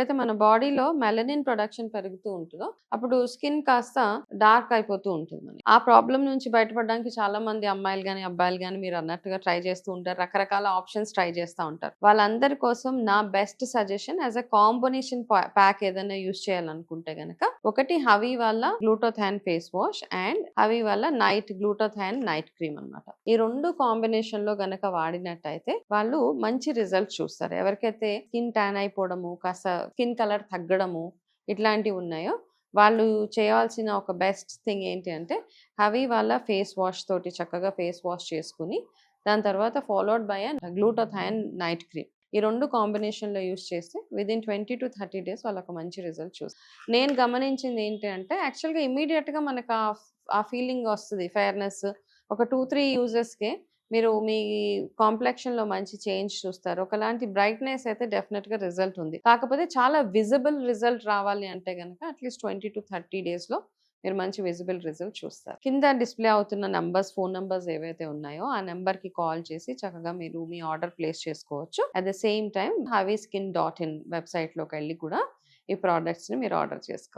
ఎప్పుడైతే మన బాడీలో మెలనిన్ ప్రొడక్షన్ పెరుగుతూ ఉంటుందో అప్పుడు స్కిన్ కాస్త డార్క్ అయిపోతూ ఉంటుంది మనకి. ఆ ప్రాబ్లం నుంచి బయటపడడానికి చాలా మంది అమ్మాయిలు గాని, అబ్బాయిలు గాని మీరు అన్నట్టుగా ట్రై చేస్తూ ఉంటారు. రకరకాల ఆప్షన్స్ ట్రై చేస్తా ఉంటారు. వాళ్ళందరి కోసం నా best suggestion as a combination pack ఏదైనా యూస్ చేయాలనుకుంటే గనక ఒకటి హవీ వాళ్ళ గ్లూటోథాన్ ఫేస్ వాష్ అండ్ హవీ వాళ్ళ నైట్ గ్లూటోథాన్ నైట్ క్రీమ్ అన్నమాట. ఈ రెండు కాంబినేషన్ లో గనక వాడినట్టయితే వాళ్ళు మంచి రిజల్ట్ చూస్తారు. ఎవరికైతే స్కిన్ ట్యాన్ అయిపోవడము, కాస్త స్కిన్ కలర్ తగ్గడము ఇట్లాంటివి ఉన్నాయో వాళ్ళు చేయాల్సిన ఒక బెస్ట్ థింగ్ ఏంటి అంటే హవీ వాళ్ళ ఫేస్ వాష్ తోటి చక్కగా ఫేస్ వాష్ చేసుకుని దాని తర్వాత ఫాలోడ్ బై గ్లూటోథాన్ నైట్ క్రీమ్. ఈ రెండు కాంబినేషన్లో యూస్ చేస్తే విదిన్ 20 to 30 days వాళ్ళకు మంచి రిజల్ట్ చూస్తారు. నేను గమనించింది ఏంటి అంటే యాక్చువల్గా ఇమీడియట్గా మనకు ఆ ఫీలింగ్ వస్తుంది ఫెయిర్నెస్. ఒక 2-3 యూజెస్కే మీరు మీ కాంప్లెక్షన్లో మంచి చేంజ్ చూస్తారు. ఒకలాంటి బ్రైట్నెస్ అయితే డెఫినెట్గా రిజల్ట్ ఉంది. కాకపోతే చాలా విజిబుల్ రిజల్ట్ రావాలి అంటే కనుక అట్లీస్ట్ 20 to 30 daysలో మీరు మంచి విజిబుల్ రిజల్ట్ చూస్తారు. కింద డిస్ప్లే అవుతున్న నంబర్స్, ఫోన్ నంబర్స్ ఏవైతే ఉన్నాయో ఆ నెంబర్కి కాల్ చేసి చక్కగా మీరు మీ ఆర్డర్ ప్లేస్ చేసుకోవచ్చు. At the same time HaviSkin.in వెబ్సైట్లోకి వెళ్ళి కూడా ఈ ప్రోడక్ట్స్ని మీరు ఆర్డర్ చేసుకోవచ్చు.